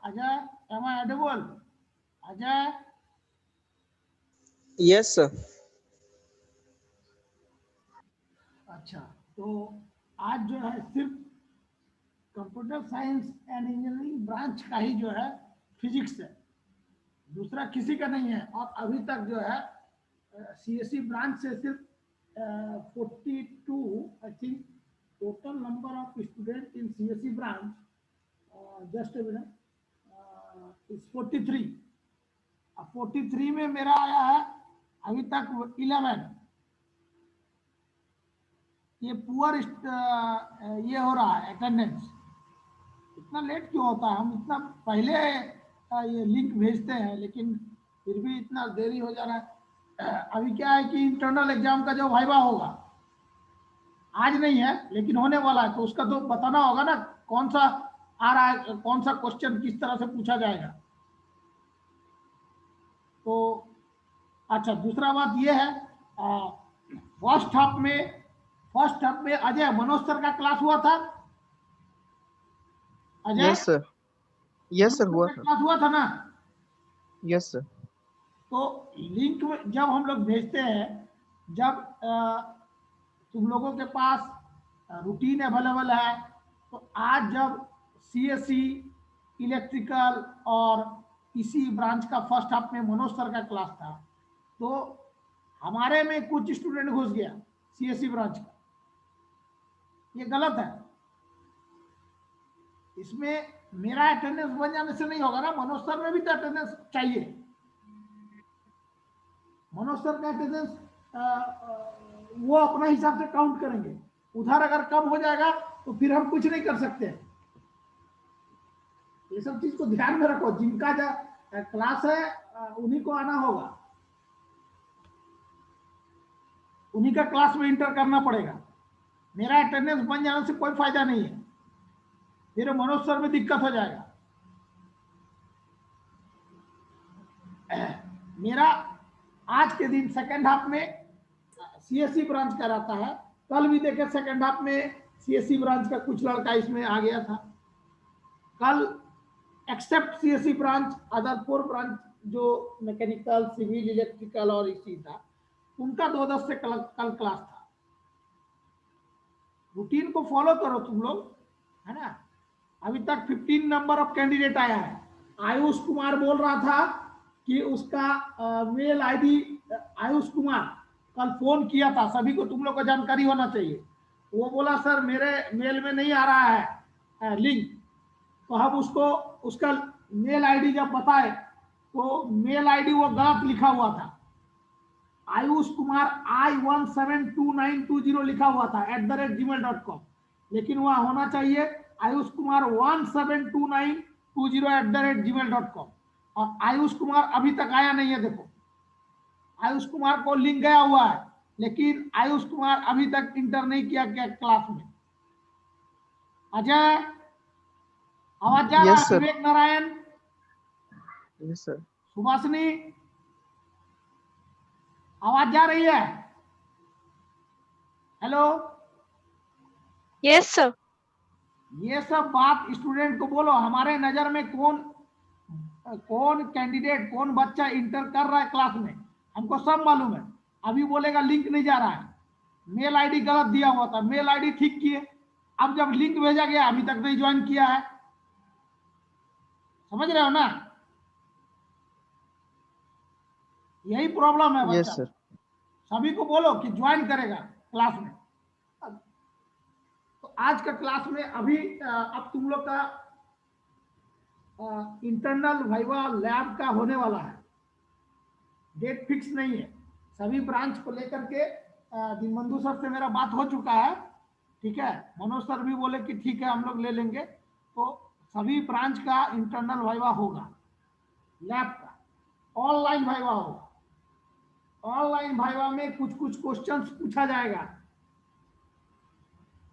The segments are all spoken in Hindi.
Ajay, am I audible? Ajay, Yes, sir. अच्छा, तो आज जो है सिर्फ computer science and engineering branch का ही जो है फिजिक्स है, दूसरा किसी का नहीं है। और अभी तक जो है सीएससी ब्रांच से सिर्फ 42 I think total number of student in CSC branch just is 43। अब 43 में मेरा आया है अभी तक 11। ये पुअर ये हो रहा है अटेंडेंस। इतना लेट क्यों होता है? हम इतना पहले ये लिंक भेजते हैं लेकिन फिर भी इतना देरी हो जा रहा है। अभी क्या है कि इंटरनल एग्जाम का जो वाइवा होगा आज नहीं है लेकिन होने वाला है, तो उसका तो बताना होगा ना कौन सा आ रहा है, कौन सा क्वेश्चन किस तरह से पूछा जाएगा। तो अच्छा, दूसरा बात ये है फर्स्ट हाफ में अजय मनोज सर का क्लास हुआ था। Ajay, Yes, sir. Yes, Manoj sir. Sir हुआ का था. क्लास हुआ था ना? Yes, sir. तो लिंक में जब हम लोग भेजते हैं, जब तुम लोगों के पास रूटीन अवेलेबल है, तो आज जब सीएससी इलेक्ट्रिकल और इसी ब्रांच का फर्स्ट हाफ में मनोज सर का क्लास था, तो हमारे में कुछ स्टूडेंट घुस गया सीएससी ब्रांच का। ये गलत है। इसमें मेरा अटेंडेंस बन जाने से नहीं होगा ना, मनोज सर में भी तो अटेंडेंस चाहिए। मनोज सर का अटेंडेंस वो अपना हिसाब से काउंट करेंगे। उधर अगर कम हो जाएगा तो फिर हम कुछ नहीं कर सकते। ये सब चीज को ध्यान में रखो। जिनका क्लास है उन्हीं को आना होगा, उन्हीं का क्लास में इंटर करना पड़ेगा। मेरा अटेंडेंस बन जाने से कोई फायदा नहीं है, फिर मनोज सर में दिक्कत हो जाएगा। मेरा आज के दिन सेकेंड हाफ में सीएससी ब्रांच का रहता है। कल भी देखे सेकेंड हाफ में सीएससी ब्रांच का कुछ लड़का इसमें आ गया था। कल except CSC branch, other 4 branch जो मैकेनिकल, सिविल, इलेक्ट्रिकल और इसी था, उनका 2-10 से कल क्लास था। रूटीन को फॉलो करो तुम लोग, है ना। अभी तक 15 नंबर ऑफ कैंडिडेट आया है। आयुष कुमार बोल रहा था कि उसका मेल आईडी, आयुष कुमार कल फोन किया था, सभी को तुम लोग को जानकारी होना चाहिए। वो बोला सर मेरे मेल में नहीं आ रहा है लिंक। तो हम उसको उसका मेल आईडी जब बताए तो मेल आईडी वो गलत लिखा हुआ था। आयुष कुमार I172920 लिखा हुआ था @gmail.com, लेकिन वह होना चाहिए आयुष कुमार 172920 @gmail.com। और आयुष कुमार अभी तक आया नहीं है। देखो, आयुष कुमार को लिंक गया हुआ है लेकिन आयुष कुमार अभी तक इंटर नहीं किया गया क्लास में। अजय, आवाज जा रहा है? Yes, sir. Vivek Narayan, Yes, sir. Subhashini, आवाज जा रही है? Hello, yes sir. ये सब बात स्टूडेंट को बोलो। हमारे नजर में कौन कैंडिडेट, कौन बच्चा इंटर कर रहा है क्लास में, हमको सब मालूम है। अभी बोलेगा लिंक नहीं जा रहा है, मेल आईडी गलत दिया हुआ था, मेल आईडी ठीक किए। अब जब लिंक भेजा गया अभी तक नहीं ज्वाइन किया है। समझ रहे हो ना? यही प्रॉब्लम है Yes, बच्चा। sir. सभी को बोलो कि ज्वाइन करेगा क्लास में। तो आज का क्लास में अभी अब तुम लोग का इंटरनल वाइवा लैब का होने वाला है। डेट फिक्स नहीं है। सभी ब्रांच को लेकर के दिनबंधु सर से मेरा बात हो चुका है, ठीक है। मनोज सर भी बोले कि ठीक है हम लोग ले लेंगे। तो सभी ब्रांच का इंटरनल वाइवा होगा, लैब का ऑनलाइन वाइवा होगा। ऑनलाइन वाइवा में कुछ कुछ क्वेश्चंस पूछा जाएगा।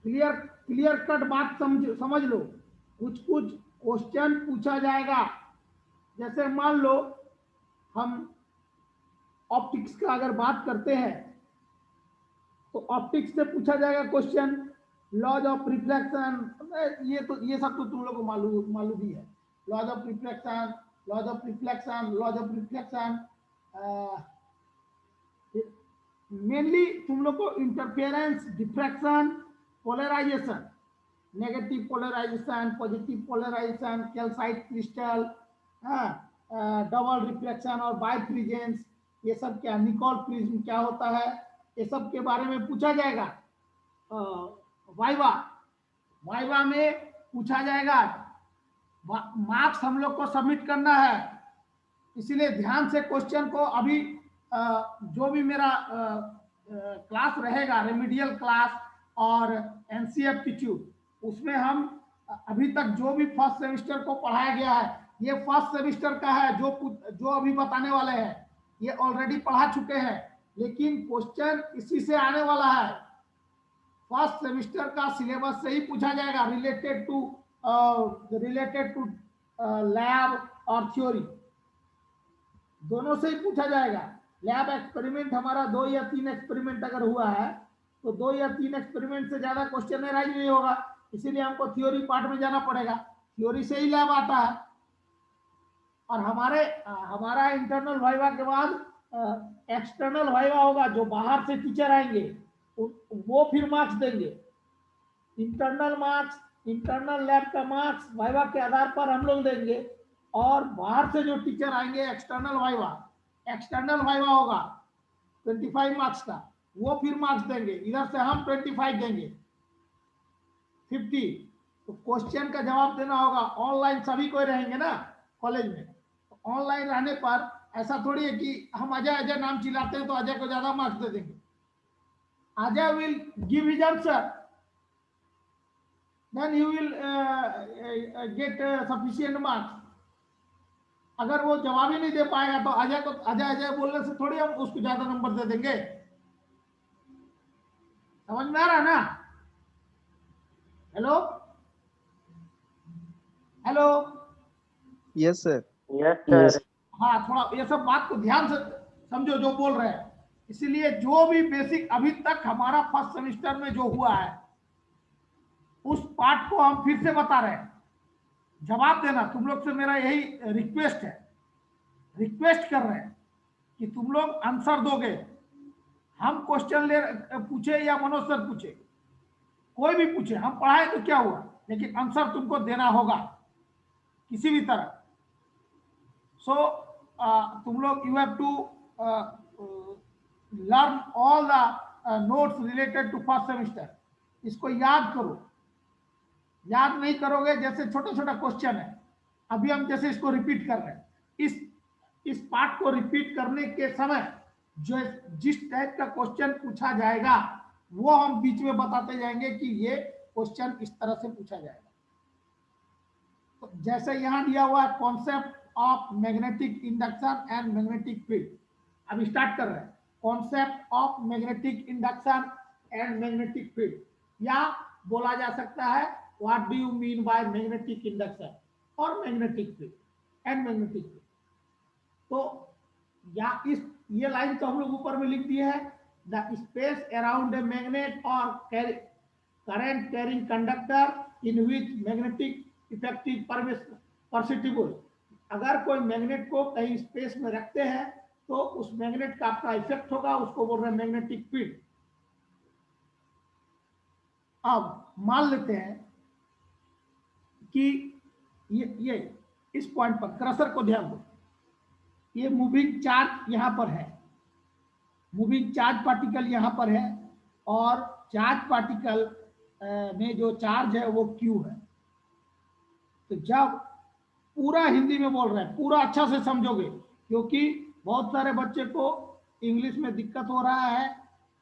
क्लियर कट बात समझ लो। कुछ कुछ क्वेश्चन पूछा जाएगा। जैसे मान लो हम ऑप्टिक्स का अगर बात करते हैं तो ऑप्टिक्स से पूछा जाएगा क्वेश्चन, लॉज ऑफ रिफ्लेक्शन। ये सब तो तुम लोग को मालूम ही है। Laws of reflection, laws of reflection, laws of reflection. Mainly तुम लोग को interference, diffraction, polarisation, negative polarisation, positive polarisation, calcite crystal, double reflection और बाइफ्रिजेंस, ये सब क्या, निकोल प्रिज्म क्या होता है, ये सब के बारे में पूछा जाएगा। वाइवा, वाइवा में पूछा जाएगा। मार्क्स हम लोग को सबमिट करना है, इसीलिए ध्यान से क्वेश्चन को अभी जो भी मेरा क्लास रहेगा, रेमिडियल क्लास और एनसीएफ ट्यूब, उसमें हम अभी तक जो भी फर्स्ट सेमेस्टर को पढ़ाया गया है, ये फर्स्ट सेमेस्टर का है, जो अभी बताने वाले हैं ये ऑलरेडी पढ़ा चुके हैं, लेकिन क्वेश्चन इसी से आने वाला है। फर्स्ट सेमेस्टर का सिलेबस से ही पूछा जाएगा, रिलेटेड टू लैब और थ्योरी, दोनों से ही पूछा जाएगा। लैब एक्सपेरिमेंट हमारा 2 या 3 एक्सपेरिमेंट अगर हुआ है तो 2 या 3 एक्सपेरिमेंट से ज्यादा क्वेश्चन राइज नहीं होगा, इसीलिए हमको थ्योरी पार्ट में जाना पड़ेगा, थ्योरी से ही लैब आता है। और हमारा इंटरनल वाइवा के बाद एक्सटर्नल वाइवा होगा, जो बाहर से टीचर आएंगे वो फिर मार्क्स देंगे। इंटरनल मार्क्स, इंटरनल लैब का मार्क्स वाइवा के आधार पर हम लोग देंगे, और बाहर से जो टीचर आएंगे एक्सटर्नल वाइवा होगा 25 मार्क्स का, वो फिर मार्क्स देंगे, इधर से हम 25 देंगे, 50। तो क्वेश्चन का जवाब देना होगा। ऑनलाइन सभी कोई रहेंगे ना कॉलेज में, तो ऑनलाइन रहने पर ऐसा थोड़ी है कि हम अजय अजय नाम चिल्लाते हैं तो अजय को ज्यादा मार्क्स दे देंगे। Ajay will give his answer, then you will get sufficient marks। अगर वो जवाब ही नहीं दे पाएगा तो अजय अजय बोलने से थोड़ी हम उसको ज्यादा नंबर दे देंगे। समझ में आ रहा है ना? Hello hello, yes sir. Yes sir. हाँ, थोड़ा ये सब बात को ध्यान से समझो जो बोल रहे हैं। इसीलिए जो भी बेसिक अभी तक हमारा फर्स्ट सेमेस्टर में जो हुआ है उस पार्ट को हम फिर से बता रहे हैं। जवाब देना तुम लोग से मेरा यही रिक्वेस्ट है, रिक्वेस्ट कर रहे हैं कि तुम लोग आंसर दोगे। हम क्वेश्चन पूछे या मनोज सर पूछे, कोई भी पूछे, हम पढ़ाए तो क्या हुआ, लेकिन आंसर तुमको देना होगा किसी भी तरह। सो तुम लोग you have to learn all the notes related to first semester. इसको याद करो, याद नहीं करोगे, जैसे छोटा छोटा क्वेश्चन है, अभी हम जैसे इसको रिपीट कर रहे हैं, इस पार्ट को रिपीट करने के समय जो जिस टाइप का क्वेश्चन पूछा जाएगा वो हम बीच में बताते जाएंगे कि ये क्वेश्चन इस तरह से पूछा जाएगा। तो जैसे यहां दिया हुआ है concept of magnetic induction and magnetic field, अब स्टार्ट कर रहे हैं। Concept of magnetic induction and magnetic field, या बोला जा सकता है what do you mean by magnetic induction और magnetic field and magnetic field. तो या ये लाइन तो हम लोग ऊपर में लिख दिए है, the space around a magnet और current carrying conductor in which magnetic effective perceptible. अगर कोई मैग्नेट को कहीं स्पेस में रखते हैं तो उस मैग्नेट का आपका इफेक्ट होगा, उसको बोल रहे हैं मैग्नेटिक फील्ड। अब मान लेते हैं कि ये इस पॉइंट पर क्रसर को ध्यान दो, ये मूविंग चार्ज यहां पर है, मूविंग चार्ज पार्टिकल यहां पर है, और चार्ज पार्टिकल में जो चार्ज है वो Q है। तो जब पूरा हिंदी में बोल रहे हैं, पूरा अच्छा से समझोगे, क्योंकि बहुत सारे बच्चे को इंग्लिश में दिक्कत हो रहा है,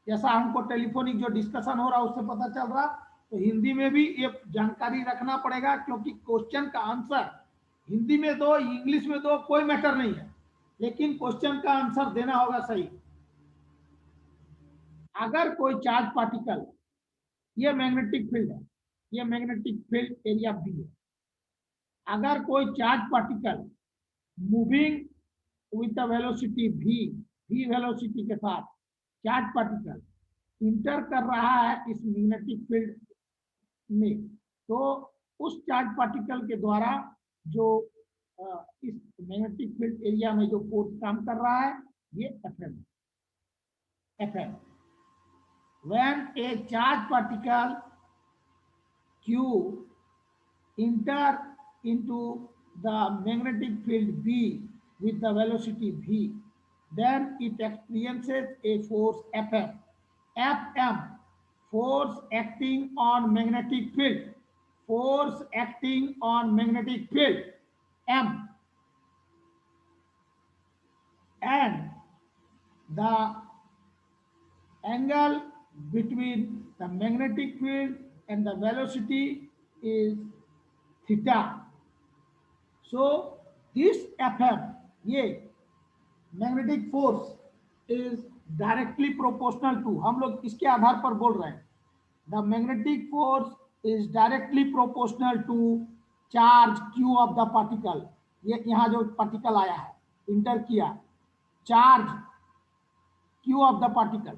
जैसा हमको टेलीफोनिक जो डिस्कशन हो रहा है उससे पता चल रहा, तो हिंदी में भी ये जानकारी रखना पड़ेगा, क्योंकि क्वेश्चन का आंसर हिंदी में दो इंग्लिश में दो कोई मैटर नहीं है, लेकिन क्वेश्चन का आंसर देना होगा सही। अगर कोई चार्ज पार्टिकल, ये मैग्नेटिक फील्ड है, ये मैग्नेटिक फील्ड एरिया भी है, अगर कोई charge particle moving with the velocity v velocity के साथ चार्ज पार्टिकल इंटर कर रहा है इस मैग्नेटिक फील्ड में, तो उस चार्ज पार्टिकल के द्वारा जो इस मैग्नेटिक फील्ड एरिया में जो फोर्स काम कर रहा है ये Fm Fm when a charge particle Q enter into the magnetic field B with the velocity v, then it experiences a force Fm. Fm, force acting on magnetic field. Force acting on magnetic field. M. And the angle between the magnetic field and the velocity is theta. So this Fm, ये magnetic force is directly proportional to, हम लोग इसके आधार पर बोल रहे हैं, the magnetic force is directly proportional to charge Q of the particle. ये यहाँ जो पार्टिकल आया है इंटर किया, charge Q of the particle.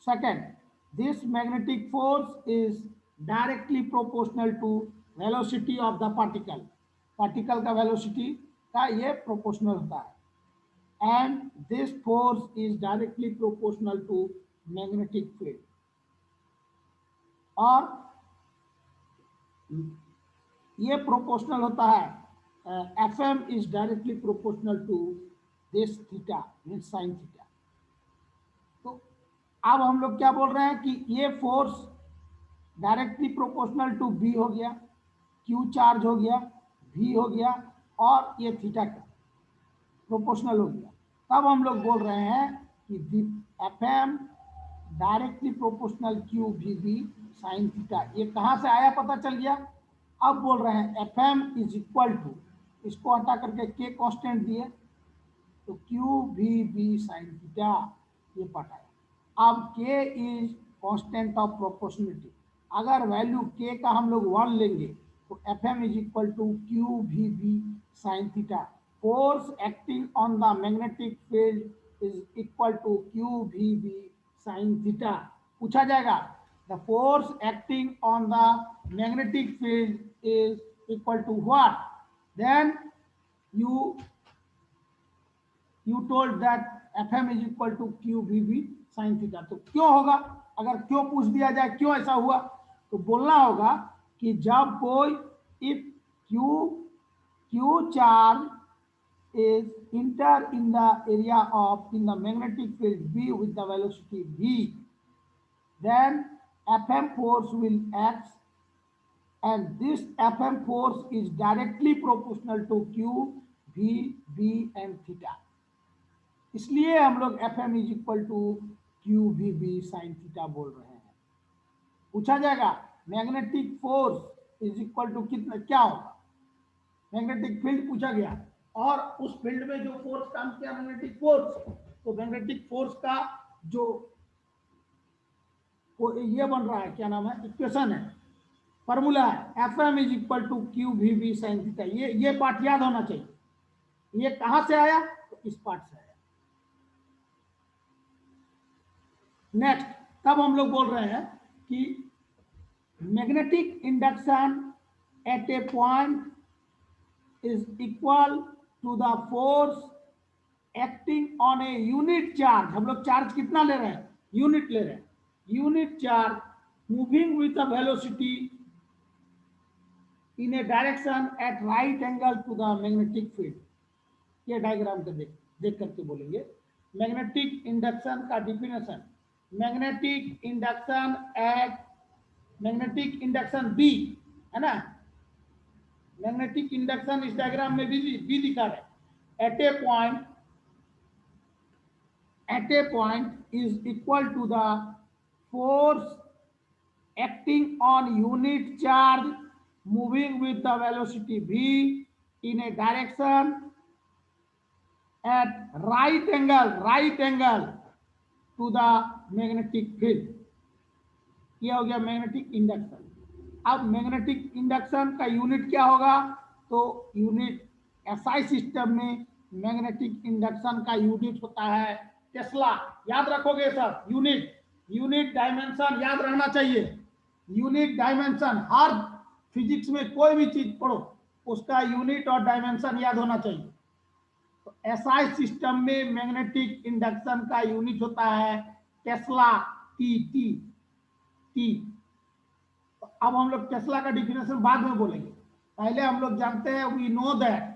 Second, this magnetic force is directly proportional to velocity of the particle. Particle का वेलोसिटी का ये प्रोपोर्शनल होता है, and this force is directly proportional to magnetic field। और ये प्रोपोर्शनल होता है, Fm is directly proportional to this theta means sin theta। तो अब हम लोग क्या बोल रहे हैं कि ये force directly proportional to B हो गया, Q चार्ज हो गया, V हो गया, और ये थीटा का प्रोपोर्शनल हो गया। तब हम लोग बोल रहे हैं कि Fm directly proportional Q we B sine theta. ये कहाँ से आया पता चल गया। अब बोल रहे हैं Fm इज इक्वल टू, इसको हटा करके के कांस्टेंट दिए तो Q we B sine theta, ये पार्ट आया। अब K is constant of proportionality, अगर वैल्यू के का हम लोग 1 लेंगे तो Fm is equal to Q we B sine theta. Force acting on the magnetic field is equal to QVB sin theta। पूछा जाएगा the force acting on the magnetic field is equal to what, then you told that Fm is equal to QVB sin theta। तो क्यों होगा, अगर क्यों पूछ दिया जाए क्यों ऐसा हुआ, तो बोलना होगा कि जब कोई if Q charge is enter in the area of in the magnetic field B with the velocity v, then Fm force will act, and this Fm force is directly proportional to Q, V, B and theta। इसलिए हम लोग Fm is equal to Q, V, B sin theta बोल रहे हैं। पूछा जाएगा magnetic force is equal to कितना, क्या होगा, मैग्नेटिक फील्ड पूछा गया और उस फील्ड में जो फोर्स काम किया मैग्नेटिक फोर्स, तो मैग्नेटिक फोर्स का जो ये बन रहा है, क्या नाम है, इक्वेशन है, फॉर्मूला है Fm is equal to Q we B sine theta. ये पार्ट याद होना चाहिए। ये कहां से आया, तो इस पार्ट से आया। नेक्स्ट, तब हम लोग बोल रहे हैं कि magnetic induction eight a point is equal to the force acting on a unit charge। हम लोग चार्ज कितना ले रहे हैं, यूनिट ले रहे हैं, unit charge moving with the velocity in a direction at right angle to the magnetic field. ये डायग्राम को देख करके बोलेंगे। मैग्नेटिक इंडक्शन का definition, magnetic induction at, magnetic induction B है ना, मैग्नेटिक इंडक्शन इस डायग्राम में भी दिखा रहे, at a point is equal to the force acting on unit charge moving with the velocity v in a direction at right angle to the magnetic field. यह हो गया मैग्नेटिक इंडक्शन। अब मैग्नेटिक इंडक्शन का यूनिट क्या होगा, तो यूनिट एसआई सिस्टम में मैग्नेटिक इंडक्शन का यूनिट होता है टेस्ला। याद रखोगे सर, यूनिट डायमेंशन याद रहना चाहिए। यूनिट डायमेंशन, हर फिजिक्स में कोई भी चीज पढ़ो, उसका यूनिट और डायमेंशन याद होना चाहिए। तो एसआई सिस्टम में मैग्नेटिक इंडक्शन का यूनिट होता है टेस्ला, टी टी टी। तो अब हम लोग टेस्ला का डिफिनेशन बाद में बोलेंगे, पहले हम लोग जानते हैं we know that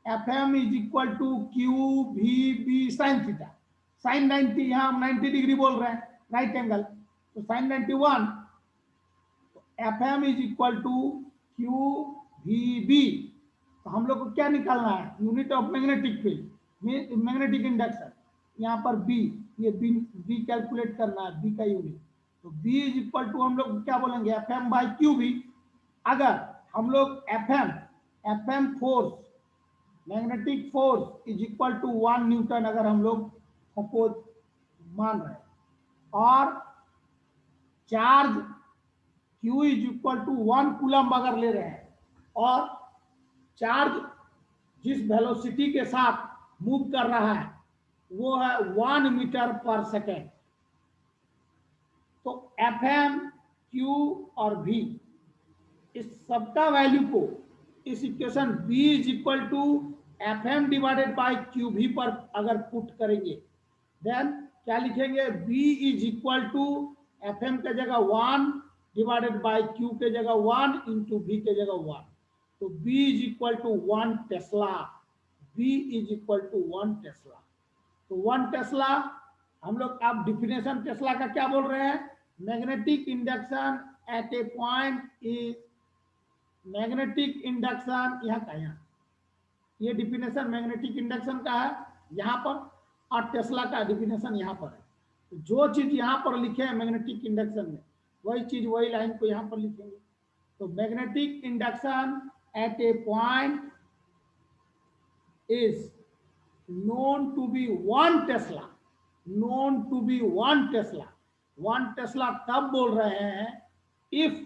Fm is equal to Q we B sine theta. Sine 90, यहाँ हम 90 डिग्री बोल रहे हैं, राइट एंगल, तो साइन 91, तो Fm is equal to Q we B. तो हम लोग को क्या निकालना है, unit of magnetic field, magnetic induction, यहाँ पर बी, ये बी कैलकुलेट करना है, बी का यूनिट। तो बी इज इक्वल टू हम लोग क्या बोलेंगे, F M by q B. अगर हम लोग F M force, magnetic force is equal to 1 newton अगर हम लोग सपोज मान रहे हैं, और charge Q is equal to 1 coulomb अगर ले रहे हैं, और चार्ज जिस वेलोसिटी के साथ मूव कर रहा है वो है 1 मीटर पर सेकेंड, तो एफ एम, क्यू और भी, इस सबका वैल्यू को इस equation B is equal to F M divided by q भी पर अगर पुट करेंगे, देन क्या लिखेंगे, B is equal to F M के जगह 1 डिवाइडेड बाई क्यू के जगह 1 इंटू भी के जगह 1, तो B is equal to 1 tesla. B is equal to 1 tesla. तो 1 टेस्ला हम लोग अब डिफिनेशन टेस्ला का क्या बोल रहे हैं, magnetic induction eight a point is, magnetic induction यहाँ का, यहाँ ये डिफिनेशन मैग्नेटिक इंडक्शन का है यहाँ पर, और टेस्ला का डिफिनेशन यहाँ पर है। तो जो चीज यहाँ पर लिखे हैं मैग्नेटिक इंडक्शन में, वही चीज वही लाइन को यहाँ पर लिखेंगे। तो magnetic induction eight a point is known to be 1 Tesla, known to be 1 Tesla। 1 Tesla तब बोल रहे हैं if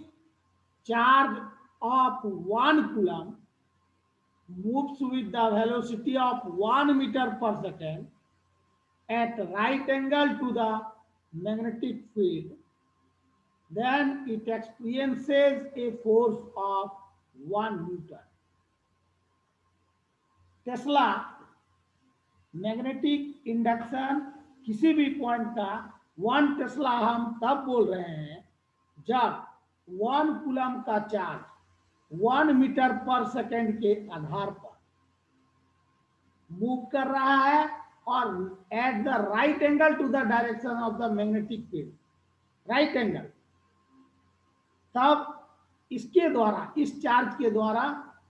charge of 1 coulomb moves with the velocity of 1 meter per second at right angle to the magnetic field, then it experiences a force of 1 Newton। Tesla magnetic induction किसी भी पॉइंट का 1 टेस्ला हम तब बोल रहे हैं जब 1 कूलम का चार्ज 1 मीटर पर सेकेंड के आधार पर मूव कर रहा है और at the right angle to the direction of the magnetic field, right angle, तब इसके द्वारा, इस चार्ज के द्वारा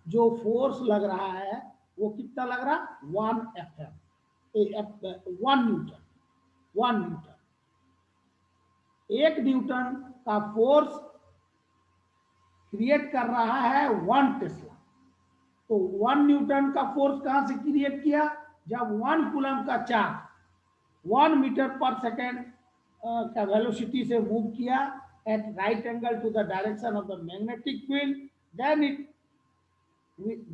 जो फोर्स लग रहा है वो कितना लग रहा, 1 न्यूटन, 1 न्यूटन का फोर्स क्रिएट कर रहा है 1 टेस्ला। तो 1 न्यूटन का फोर्स कहां से क्रिएट किया, जब 1 कूलम का चार्ज 1 मीटर पर सेकेंड का वेलोसिटी से मूव किया at right angle to the direction of the magnetic field,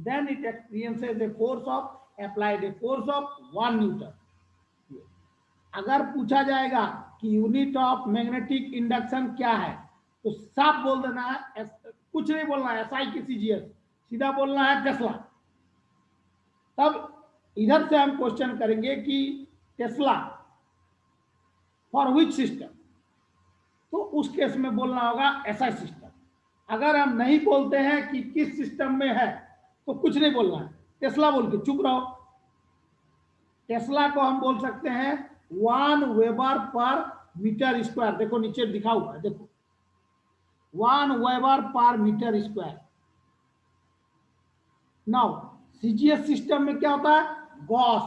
then it experiences a force of, applied a force of 1 newton. अगर पूछा जाएगा कि यूनिट ऑफ मैग्नेटिक इंडक्शन क्या है, तो साफ बोल देना है, कुछ नहीं बोलना है SI की CGS, सीधा बोलना है टेस्ला। तब इधर से हम क्वेश्चन करेंगे कि टेस्ला फॉर विच सिस्टम, तो उस केस में बोलना होगा SI सिस्टम। अगर हम नहीं बोलते हैं कि किस सिस्टम में है तो कुछ नहीं बोलना है, टेस्ला बोल के चुप रहो। टेस्ला को हम बोल सकते हैं 1 वेबर पर मीटर स्क्वायर, देखो नीचे लिखा हुआ है, देखो 1 weber per metre square. Now CGS system में क्या होता है, गॉस,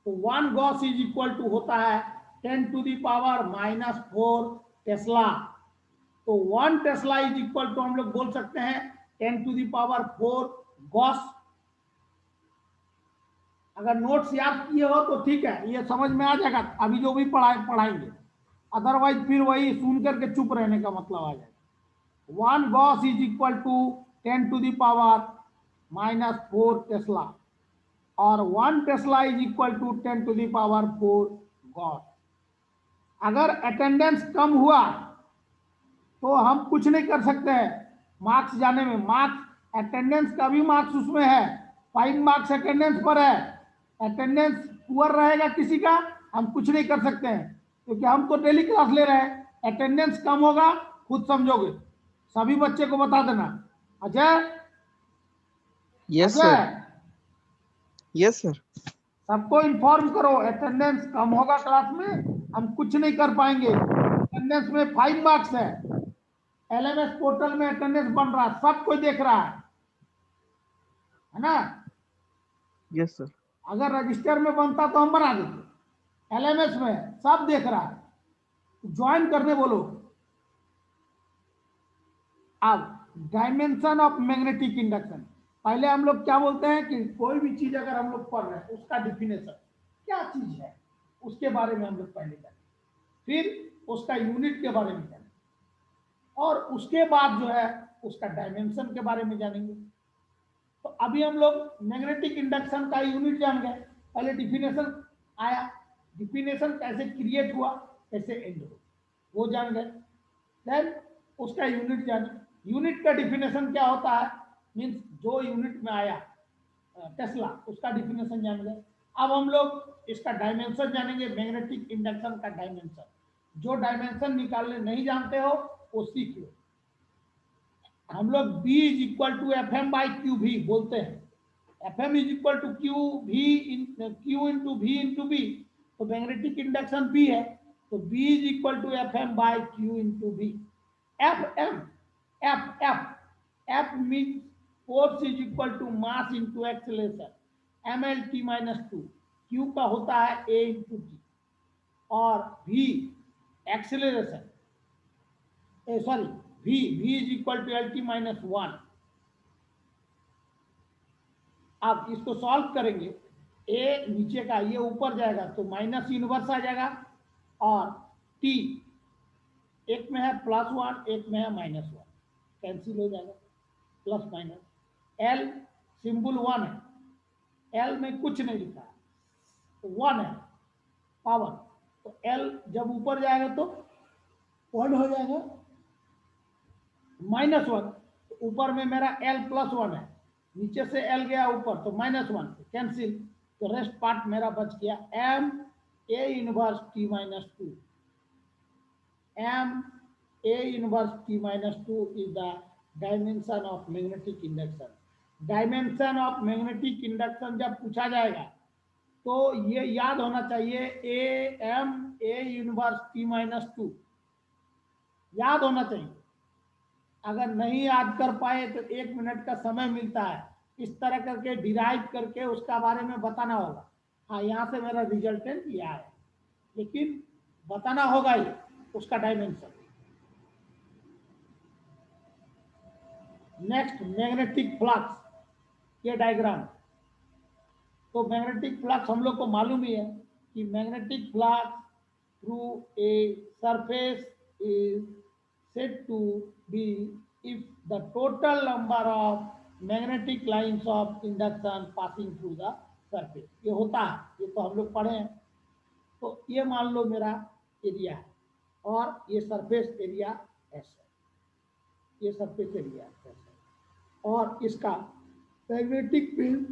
तो 1 गॉस इज इक्वल टू होता है 10⁻⁻4 टेस्ला। तो 1 टेस्ला इज इक्वल टू हम लोग बोल सकते हैं 10⁻4 गॉस। अगर नोट्स याद किए हो तो ठीक है, ये समझ में आ जाएगा अभी जो भी पढ़ाएंगे, अदरवाइज फिर वही सुन करके चुप रहने का मतलब आ जाएगा। 1 gauss is equal to 10⁻⁻4 tesla, और 1 tesla is equal to 10⁻4 gauss. अगर अटेंडेंस कम हुआ तो हम कुछ नहीं कर सकते हैं, मार्क्स जाने में, मार्क्स अटेंडेंस का भी मार्क्स उसमें है, 5 मार्क्स अटेंडेंस पर है। अटेंडेंस पुअर रहेगा किसी का, हम कुछ नहीं कर सकते हैं, क्योंकि हम तो डेली क्लास ले रहे हैं। अटेंडेंस कम होगा, खुद समझोगे, सभी बच्चे को बता देना। Ajay, yes Ajay, sir. Yes sir. सबको इन्फॉर्म करो, अटेंडेंस कम होगा क्लास में, हम कुछ नहीं कर पाएंगे। अटेंडेंस में 5 मार्क्स है, एलएमएस पोर्टल में अटेंडेंस बन रहा है, सब कोई देख रहा है ना। Yes sir. अगर रजिस्टर में बनता तो हम बना देते, एलएमएस में सब देख रहा है, ज्वाइन करने बोलो। अब डायमेंशन ऑफ मैग्नेटिक इंडक्शन, पहले हम लोग क्या बोलते हैं कि कोई भी चीज अगर हम लोग पढ़ रहे हैं उसका डिफिनेशन क्या चीज है, उसके बारे में हम लोग पहले जानेंगे, फिर उसका यूनिट के बारे में जानेंगे, और उसके बाद जो है उसका डायमेंशन के बारे में जानेंगे। तो अभी हम लोग मैग्नेटिक इंडक्शन का यूनिट जान गए, पहले डिफिनेशन आया, डिफिनेशन कैसे क्रिएट हुआ, कैसे एंड हुआ, वो जान गए। देन उसका यूनिट जाने, यूनिट का डिफिनेशन क्या होता है, मीन्स जो यूनिट में आया टेस्ला, उसका डिफिनेशन जान गए। अब हम लोग इसका डायमेंशन जानेंगे, मैग्नेटिक इंडक्शन का डायमेंशन। जो डायमेंशन निकालने नहीं जानते हो वो सीख लो। हम लोग B is equal to F M by q भी बोलते हैं, F M is equal to q v q into v into B, तो मैग्नेटिक इंडक्शन B है, तो B is equal to F M by q into B. F M, F F F mean force is equal to mass into acceleration, M L T minus two, q का होता है ए इंटू टी, और V acceleration, sorry v is equal to L T minus one. अब इसको सॉल्व करेंगे, ए नीचे का ये ऊपर जाएगा तो माइनस इनवर्स आ जाएगा, और टी एक में है प्लस वन, एक में है माइनस वन, कैंसिल हो जाएगा, plus minus. L symbol one है, एल में कुछ नहीं लिखा है, तो वन है पावर, तो एल जब ऊपर जाएगा तो वन हो जाएगा, माइनस वन, ऊपर में मेरा एल प्लस वन है, नीचे से एल गया ऊपर तो माइनस वन, कैंसिल, तो रेस्ट पार्ट मेरा बच गया M A inverse T minus two, M A inverse T minus two is the dimension of magnetic induction. Dimension of magnetic induction जब पूछा जाएगा तो ये याद होना चाहिए, A M A inverse T minus two याद होना चाहिए। अगर नहीं याद कर पाए तो 1 मिनट का समय मिलता है, इस तरह करके डिराइव करके उसका बारे में बताना होगा। हाँ, यहाँ से मेरा रिजल्टेंट यह है, लेकिन बताना होगा ही उसका डायमेंशन। नेक्स्ट मैग्नेटिक फ्लक्स, ये डायग्राम, तो मैग्नेटिक फ्लक्स हम लोग को मालूम ही है कि magnetic flux through a surface is said to be if the total number of magnetic lines of induction passing through the surface, ये होता है, ये तो हम लोग पढ़े हैं। तो ये मान लो मेरा एरिया है, और ये सरफेस एरिया एस है, ये सरफेस एरिया एस है, और इसका magnetic field,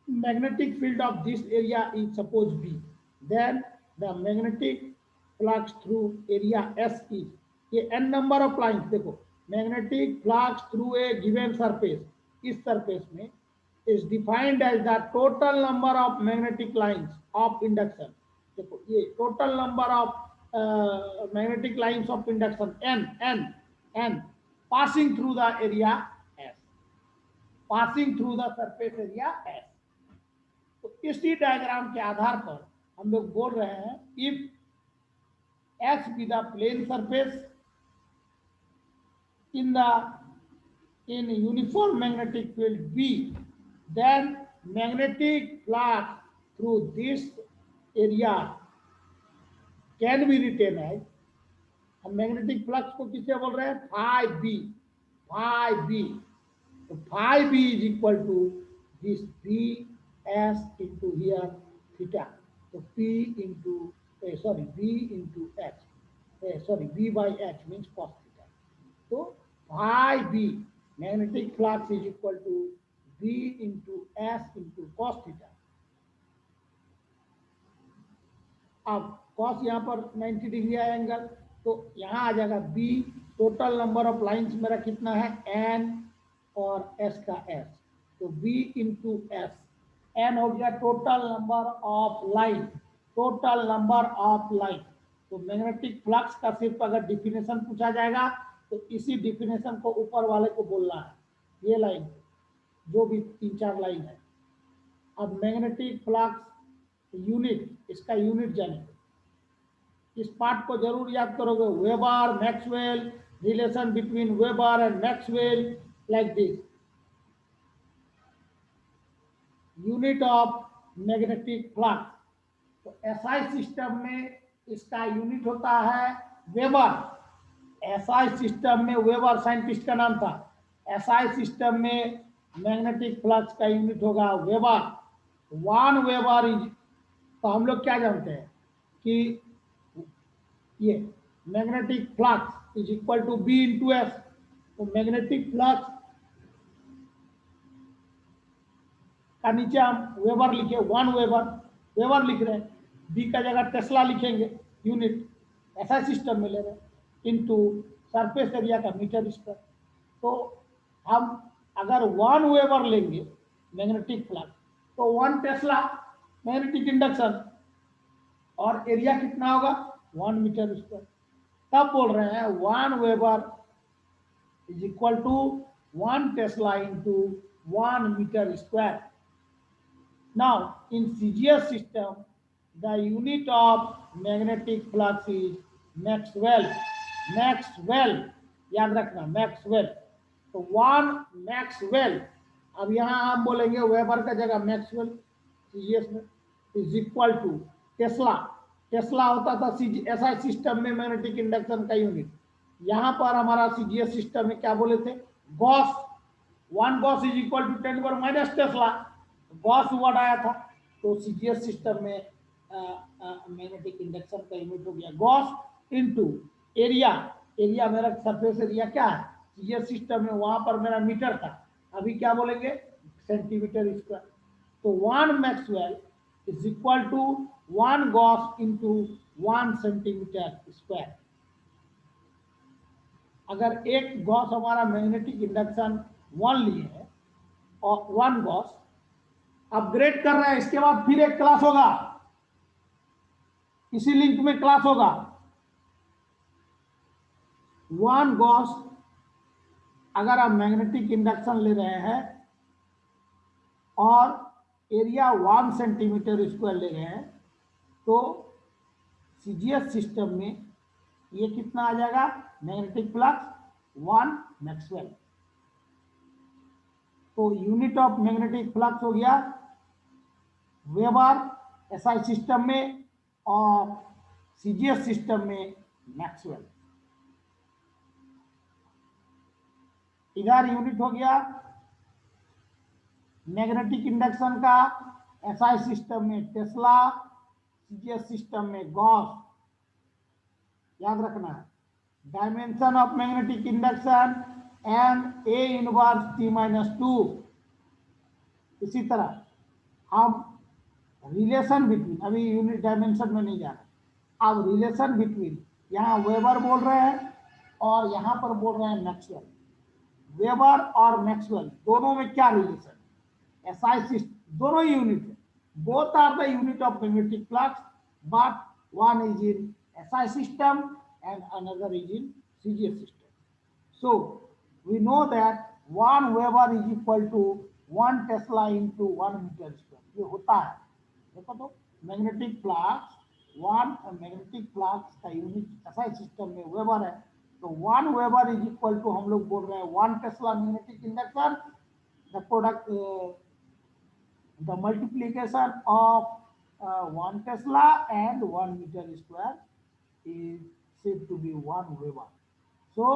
magnetic field of this area is suppose B, then the magnetic flux through area S is, ये n number of lines, देखो magnetic flux through a given surface, इस surface में is defined as the total number of magnetic lines of induction। देखो ये total number of magnetic lines of induction n passing through the area S, passing through the surface area S। तो इसी डायग्राम के आधार पर हम लोग बोल रहे हैं, if S be the plane surface in uniform magnetic field B, then magnetic flux through this area can be written as, हम मैग्नेटिक फ्लक्स को किससे बोल रहे हैं, फाई बी, फाई बी, तो phi B is equal to this B S into here theta, so P into sorry B into H, sorry B by H means cos theta, तो phi b, magnetic flux is equal to v into s into cos theta. अब cos यहाँ पर 90 डिग्री आया एंगल, तो यहाँ आ जाएगा b, total number of lines मेरा कितना है n और s का s, तो b इंटू एस, n हो गया total number of line, total number of line. तो मैग्नेटिक फ्लक्स का सिर्फ अगर डिफिनेशन पूछा जाएगा तो इसी डिफिनेशन को ऊपर वाले को बोलना है, ये लाइन जो भी 3-4 लाइन है। अब मैग्नेटिक फ्लक्स यूनिट, इसका यूनिट जाने, इस पार्ट को जरूर याद करोगे, weber Maxwell, relation between weber and Maxwell, like this. Unit of magnetic flux, तो एसआई सिस्टम में इसका यूनिट होता है वेबर। एसआई सिस्टम में वेबर साइंटिस्ट का नाम था, एसआई सिस्टम में मैग्नेटिक फ्लक्स का यूनिट होगा वेबर। 1 वेबर इज, तो हम लोग क्या जानते हैं कि ये magnetic flux is equal to B into S, तो मैग्नेटिक फ्लक्स का नीचे हम वेबर लिखे, 1 वेबर, वेबर लिख रहे हैं, बी का जगह टेस्ला लिखेंगे, यूनिट ऐसा सिस्टम में ले रहे हैं, इनटू सरफेस एरिया का मीटर स्क्वायर। तो हम अगर 1 वेबर लेंगे मैग्नेटिक फ्लक्स, तो 1 टेस्ला मैग्नेटिक इंडक्शन, और एरिया कितना होगा 1 मीटर स्क्वायर। तब बोल रहे हैं 1 weber is equal to 1 tesla into 1 metre square. Now, in CGS system, the unit of magnetic flux is Maxwell. Maxwell, याद रखना Maxwell। तो 1 Maxwell, अब यहाँ हम बोलेंगे वेबर का जगह मैक्सवेल CGS में, is equal to tesla. Tesla होता था SI सिस्टम में मैग्नेटिक इंडक्शन का यूनिट, यहाँ पर हमारा CGS सिस्टम में क्या बोले थे, gauss. 1 gauss is equal to 10 minus tesla, gauss word आया था। तो सीजीएस सिस्टम में मैग्नेटिक इंडक्शन का यूनिट हो गया गॉस इनटू एरिया। एरिया मेरा सरफेस एरिया क्या है सीजीएस सिस्टम में, वहां पर मेरा मीटर था, अभी क्या बोलेंगे सेंटीमीटर स्क्वायर। तो 1 maxwell is equal to 1 gauss into 1 centimetre square. अगर एक गॉस हमारा मैग्नेटिक इंडक्शन 1 लिए है और 1 गॉस अपग्रेड कर रहे हैं, इसके बाद फिर एक क्लास होगा, इसी लिंक में क्लास होगा। 1 गॉस अगर आप मैग्नेटिक इंडक्शन ले रहे हैं और एरिया 1 सेंटीमीटर स्क्वायर ले रहे हैं, तो सीजीएस सिस्टम में ये कितना आ जाएगा मैग्नेटिक फ्लक्स 1 मैक्सवेल। तो यूनिट ऑफ मैग्नेटिक फ्लक्स हो गया वेबर एसआई सिस्टम में, और सीजीएस सिस्टम में मैक्सवेल। इधर यूनिट हो गया मैग्नेटिक इंडक्शन का, एसआई सिस्टम में टेस्ला, सीजीएस सिस्टम में गॉस। याद रखना है dimension of magnetic induction M A inverse T minus 2। इसी तरह हम रिलेशन बिटवीन, अभी यूनिट डायमेंशन में नहीं जा रहा, अब रिलेशन बिटवीन, यहाँ वेबर बोल रहे हैं और यहाँ पर बोल रहे हैं मैक्सवेल। वेबर और मैक्सवेल दोनों में क्या रिलेशन, एसआई सिस्टम दोनों ही यूनिट है, both are the unit of magnetic flux, but one is in SI system and another is in CGS system. So we know that 1 Weber is equal to 1 Tesla into 1 meter square. ये होता है, देखो तो मैग्नेटिक फ्लक्स 1 मैग्नेटिक फ्लक्स का यूनिट SI सिस्टम में वेबर है, तो 1 वेबर इज इक्वल टू हम लोग बोल रहे हैं 1 Tesla magnetic induction, the product the multiplication of 1 Tesla and 1 meter square is said to be 1 Weber. So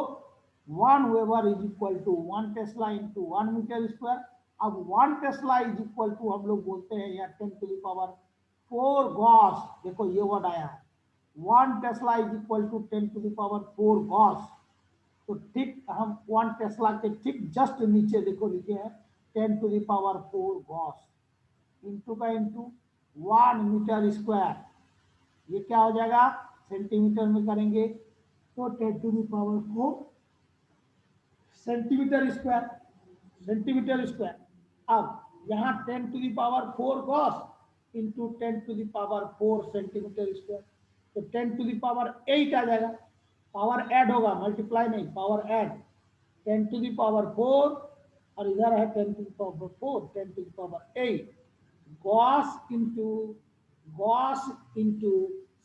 1 Weber is equal to 1 Tesla into 1 meter square. अब 1 Tesla is equal to हम लोग बोलते हैं यहाँ 10 to the power 4 गॉस, देखो ये वर्ड आया है, 1 Tesla is equal to 10 to the power 4 Gauss. तो ठीक हम 1 टेस्ला के ठीक जस्ट नीचे देखो लिखे हैं 10⁴ गॉस, इंटू का इंटू 1 मीटर स्क्वायर, ये क्या हो जाएगा सेंटीमीटर में करेंगे तो 10⁴ सेंटीमीटर स्क्वायर, सेंटीमीटर स्क्वायर। अब यहाँ 10⁴ गॉस इंटू 10⁴ सेंटीमीटर स्क्वायर, तो 10⁸ आ जाएगा, पावर ऐड होगा मल्टीप्लाई नहीं, पावर ऐड 10⁴ और इधर है 10⁴ 10⁸ गॉस इंटू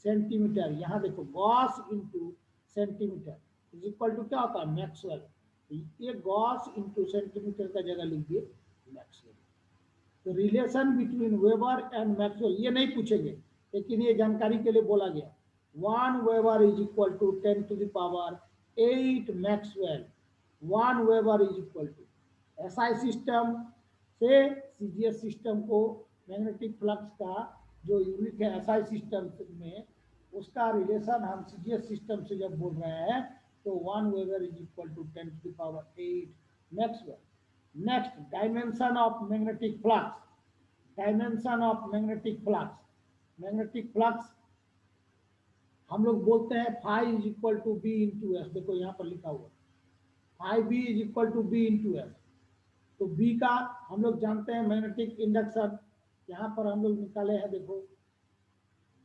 सेंटीमीटर, यहाँ देखो gauss into centimetre is equal to क्या होता है मैक्सवेल, ये गॉस इंटू सेंटीमीटर का जगह लिख दिए मैक्सवेल। तो relation between weber and Maxwell ये नहीं पूछेंगे, लेकिन ये जानकारी के लिए बोला गया 1 weber is equal to 10⁸ maxwell, 1 weber is equal to SI system से सीजीएस सिस्टम को मैग्नेटिक फ्लक्स का जो यूनिट है एसआई सिस्टम में उसका रिलेशन हम सीजीएस सिस्टम से जब बोल रहे हैं तो 1 weber is equal to 10⁸ maxwell. Next dimension of magnetic flux, dimension of magnetic flux, magnetic flux हम लोग बोलते हैं phi is equal to B into S, देखो यहाँ पर लिखा हुआ phi B is equal to B into S. तो बी का हम लोग जानते हैं मैग्नेटिक इंडक्शन, यहाँ पर हम लोग निकाले हैं देखो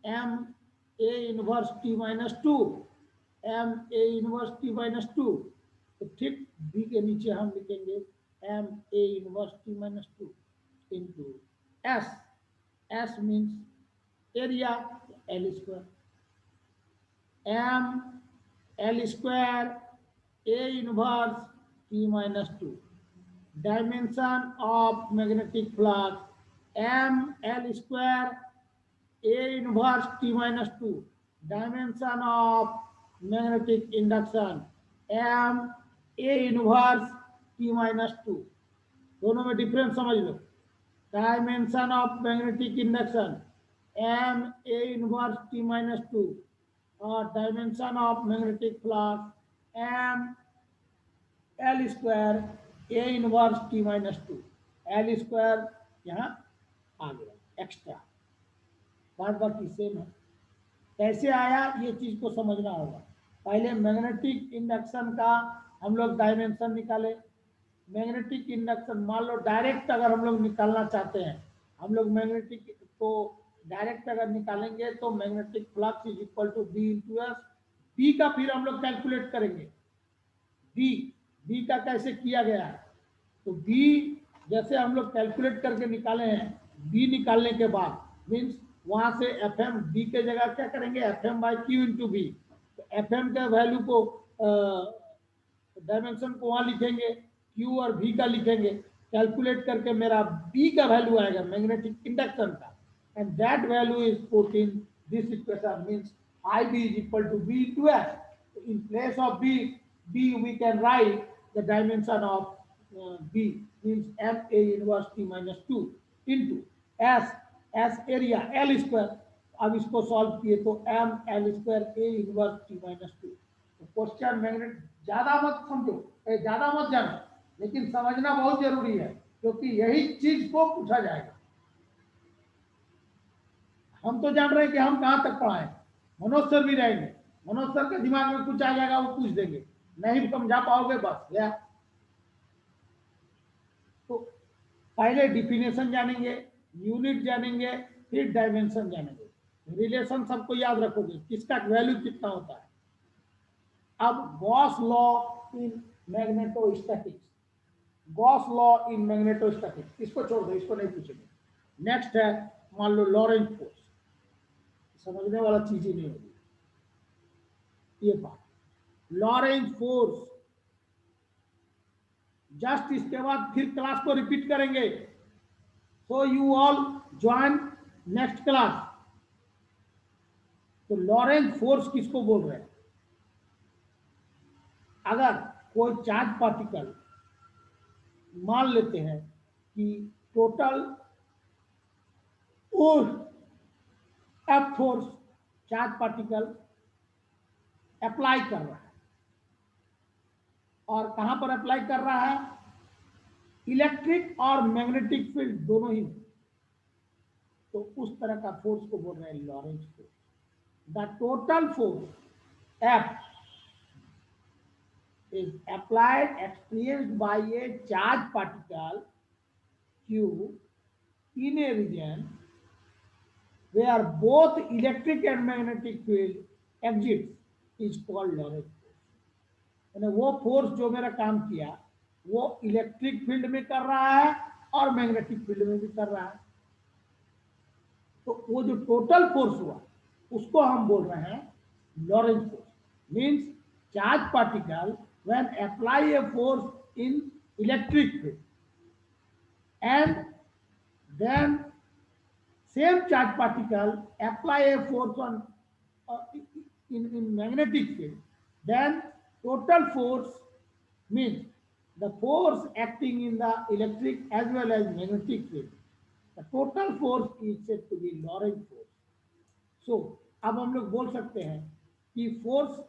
M A inverse T minus two, M A inverse T minus two, तो ठीक बी के नीचे हम लिखेंगे M A inverse T minus two into S, S means area L square, M L square A inverse T minus two, dimension of magnetic flux M L square A inverse T minus two, dimension of magnetic induction M A inverse T minus two, दोनों में डिफरेंस समझ लो, dimension of magnetic induction M A inverse T minus two और dimension of magnetic flux M L square A inverse T minus two, L square यहाँ आ गया एक्स्ट्रा, बात बाकी सेम है। कैसे आया ये चीज को समझना होगा, पहले मैग्नेटिक इंडक्शन का हम लोग डायमेंशन निकाले, मैग्नेटिक इंडक्शन मान लो डायरेक्ट अगर हम लोग निकालना चाहते हैं, हम लोग मैग्नेटिक को डायरेक्ट अगर निकालेंगे तो magnetic flux is equal to B into S, B का फिर हम लोग कैलकुलेट करेंगे, बी बी का कैसे किया गया है, तो बी जैसे हम लोग कैलकुलेट करके निकाले हैं, बी निकालने के बाद मीन्स वहां से एफ एम बी के जगह क्या करेंगे F M by q into B, तो एफ एम के वैल्यू को डायमेंशन को वहां लिखेंगे, क्यू और भी का लिखेंगे, कैलकुलेट करके मेरा बी का वैल्यू आएगा मैग्नेटिक इंडक्शन का, and that value is put in this equation means I B is equal to B to S, in place of B we can write the dimension of B means M A inverse T minus 2 into S area L square, अब इसको सॉल्व किए तो M L square A inverse T minus 2, तो क्वेश्चन मैग्नेट ज्यादा मत समझो, ज्यादा मत जानो, लेकिन समझना बहुत जरूरी है क्योंकि यही चीज को पूछा जाएगा। हम तो जान रहे हैं कि हम कहां तक पढ़ाएं, मनोज सर भी रहेंगे, मनोज सर के दिमाग में कुछ आ जाएगा वो पूछ देंगे, नहीं समझा पाओगे बस गया। तो पहले डिफिनेशन जानेंगे, यूनिट जानेंगे, फिर डायमेंशन जानेंगे, रिलेशन सबको याद रखोगे किसका वैल्यू कितना होता है। अब Gauss law in magnetostatics, Gauss law in magnetostatics इसको छोड़ दो, इसको नहीं पूछेंगे। नेक्स्ट है मान लो लॉरेंट फोर्स, समझने वाला चीज ही नहीं होगी ये बात, लॉरेंट फोर्स जस्ट इसके बाद फिर क्लास को रिपीट करेंगे, so you all join next class. तो लॉरेंट फोर्स किसको बोल रहे हैं, अगर कोई चार्ज पार्टिकल मान लेते हैं कि total F force charge particle apply कर रहा है, और कहां पर अप्लाई कर रहा है, इलेक्ट्रिक और मैग्नेटिक फील्ड दोनों ही, तो उस तरह का फोर्स को बोल रहे हैं Lorentz force. The total force F is applied experienced by a charged particle q in a region where both electric and magnetic field exits is called Lorentz force। यानी वो फोर्स जो मेरा काम किया वो इलेक्ट्रिक फील्ड में कर रहा है और मैग्नेटिक फील्ड में भी कर रहा है, तो वो जो टोटल फोर्स हुआ उसको हम बोल रहे हैं Lorentz force. Means charge particle when apply a force in electric field and then same charge particle apply a force on in magnetic field, then total force means the force acting in the electric as well as magnetic field, the total force is said to be Lorentz force। so अब हम लोग बोल सकते हैं कि फोर्स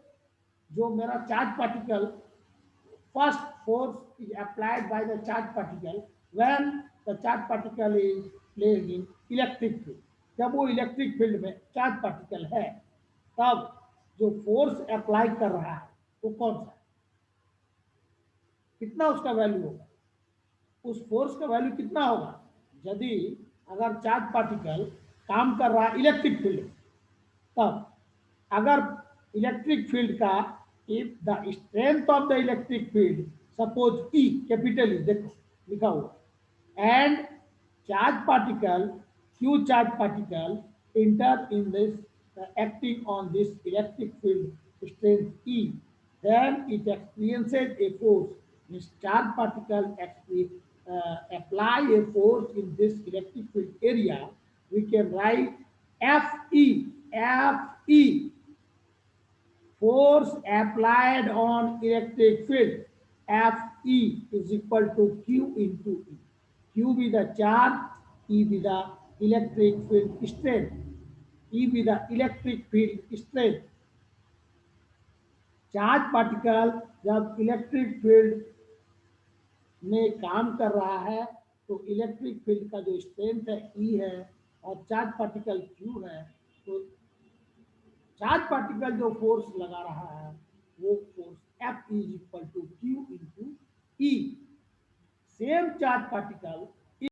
जो मेरा charge particle, first force is applied by the charged particle when the charged particle is placed in electric field। जब वो इलेक्ट्रिक फील्ड में चार्ज पार्टिकल है तब जो फोर्स अप्लाई कर रहा है वो कौन सा है, कितना उसका वैल्यू होगा, उस फोर्स का वैल्यू कितना होगा यदि अगर चार्ज पार्टिकल काम कर रहा है इलेक्ट्रिक फील्ड में, तब अगर इलेक्ट्रिक फील्ड का if the strength of the electric field suppose E capital E देखो लिखा हुआ and charge particle Q charge particle enter in this acting on this electric field strength E, then it experiences a force, this charge particle apply a force in this electric field area, we can write Fe force applied on electric field, Fe is equal to Q into E. Q be the charge, E be the electric field strength, E be the electric field strength। Charge particle जब इलेक्ट्रिक फील्ड में काम कर रहा है तो इलेक्ट्रिक फील्ड का जो स्ट्रेंथ है E है और चार्ज पार्टिकल Q है, तो चार्ज पार्टिकल जो फोर्स लगा रहा है वो force F is equal to Q into E। Same charge particle